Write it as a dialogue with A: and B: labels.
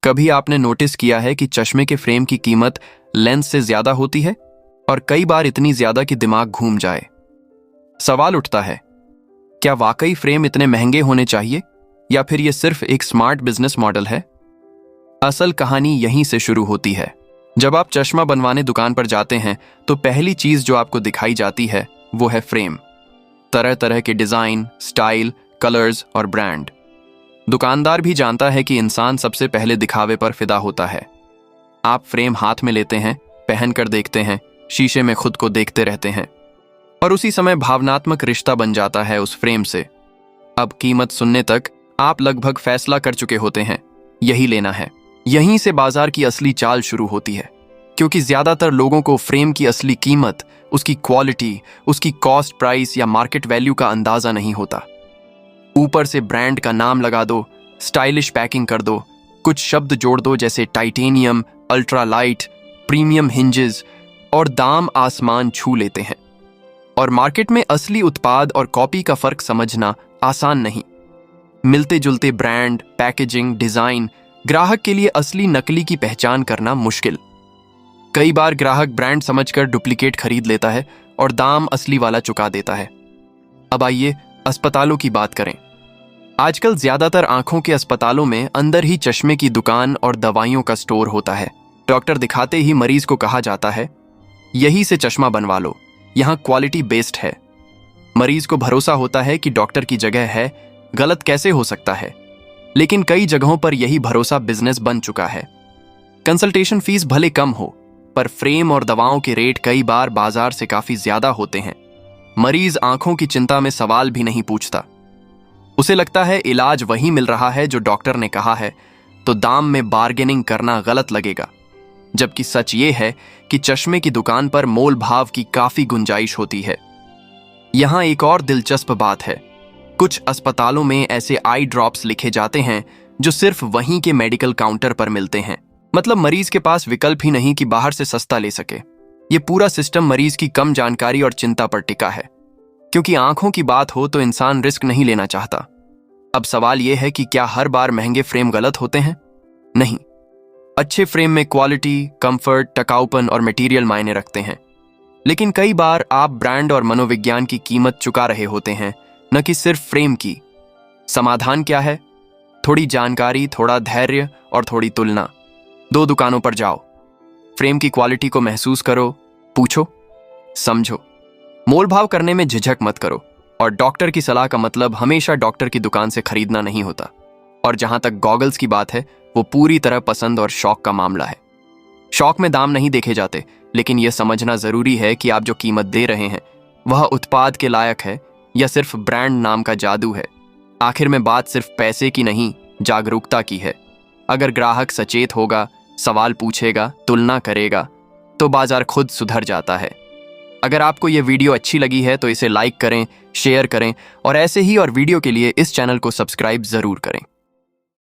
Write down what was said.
A: कभी आपने नोटिस किया है कि चश्मे के फ्रेम की कीमत लेंस से ज्यादा होती है, और कई बार इतनी ज्यादा कि दिमाग घूम जाए। सवाल उठता है, क्या वाकई फ्रेम इतने महंगे होने चाहिए, या फिर यह सिर्फ एक स्मार्ट बिजनेस मॉडल है? असल कहानी यहीं से शुरू होती है। जब आप चश्मा बनवाने दुकान पर जाते हैं तो पहली चीज जो आपको दिखाई जाती है वो है फ्रेम। तरह तरह के डिजाइन, स्टाइल, कलर्स और ब्रांड। दुकानदार भी जानता है कि इंसान सबसे पहले दिखावे पर फिदा होता है। आप फ्रेम हाथ में लेते हैं, पहनकर देखते हैं, शीशे में खुद को देखते रहते हैं, और उसी समय भावनात्मक रिश्ता बन जाता है उस फ्रेम से। अब कीमत सुनने तक आप लगभग फैसला कर चुके होते हैं, यही लेना है। यहीं से बाजार की असली चाल शुरू होती है, क्योंकि ज्यादातर लोगों को फ्रेम की असली कीमत, उसकी क्वालिटी, उसकी कॉस्ट प्राइस या मार्केट वैल्यू का अंदाजा नहीं होता। ऊपर से ब्रांड का नाम लगा दो, स्टाइलिश पैकिंग कर दो, कुछ शब्द जोड़ दो जैसे titanium, ultra light, premium hinges, और दाम आसमान छू लेते हैं। और मार्केट में असली उत्पाद और कॉपी का फर्क समझना आसान नहीं। मिलते जुलते ब्रांड, पैकेजिंग, डिजाइन, ग्राहक के लिए असली नकली की पहचान करना मुश्किल। कई बार ग्राहक ब्रांड समझकर डुप्लीकेट खरीद लेता है और दाम असली वाला चुका देता है। अब आइए अस्पतालों की बात करें। आजकल ज्यादातर आंखों के अस्पतालों में अंदर ही चश्मे की दुकान और दवाइयों का स्टोर होता है। डॉक्टर दिखाते ही मरीज को कहा जाता है, यही से चश्मा बनवा लो, यहाँ क्वालिटी बेस्ड है। मरीज को भरोसा होता है कि डॉक्टर की जगह है, गलत कैसे हो सकता है। लेकिन कई जगहों पर यही भरोसा बिजनेस बन चुका है। कंसल्टेशन फीस भले कम हो, पर फ्रेम और दवाओं के रेट कई बार बाजार से काफी ज्यादा होते हैं। मरीज आंखों की चिंता में सवाल भी नहीं पूछता। उसे लगता है इलाज वही मिल रहा है जो डॉक्टर ने कहा है, तो दाम में बार्गेनिंग करना गलत लगेगा। जबकि सच ये है कि चश्मे की दुकान पर मोल भाव की काफी गुंजाइश होती है। यहां एक और दिलचस्प बात है, कुछ अस्पतालों में ऐसे आई ड्रॉप्स लिखे जाते हैं जो सिर्फ वहीं के मेडिकल काउंटर पर मिलते हैं। मतलब मरीज के पास विकल्प ही नहीं कि बाहर से सस्ता ले सके। ये पूरा सिस्टम मरीज की कम जानकारी और चिंता पर टिका है, क्योंकि आंखों की बात हो तो इंसान रिस्क नहीं लेना चाहता। अब सवाल यह है कि क्या हर बार महंगे फ्रेम गलत होते हैं? नहीं। अच्छे फ्रेम में क्वालिटी, कंफर्ट, टकाऊपन और मटेरियल मायने रखते हैं। लेकिन कई बार आप ब्रांड और मनोविज्ञान की कीमत चुका रहे होते हैं, न कि सिर्फ फ्रेम की। समाधान क्या है? थोड़ी जानकारी, थोड़ा धैर्य और थोड़ी तुलना। 2 दुकानों पर जाओ, फ्रेम की क्वालिटी को महसूस करो, पूछो, समझो। मोल भाव करने में झिझक मत करो। और डॉक्टर की सलाह का मतलब हमेशा डॉक्टर की दुकान से खरीदना नहीं होता। और जहां तक गॉगल्स की बात है, वो पूरी तरह पसंद और शौक का मामला है। शौक में दाम नहीं देखे जाते, लेकिन यह समझना जरूरी है कि आप जो कीमत दे रहे हैं वह उत्पाद के लायक है या सिर्फ ब्रांड नाम का जादू है। आखिर में बात सिर्फ पैसे की नहीं, जागरूकता की है। अगर ग्राहक सचेत होगा, सवाल पूछेगा, तुलना करेगा, तो बाजार खुद सुधर जाता है। अगर आपको यह वीडियो अच्छी लगी है तो इसे लाइक करें, शेयर करें, और ऐसे ही और वीडियो के लिए इस चैनल को सब्सक्राइब जरूर करें।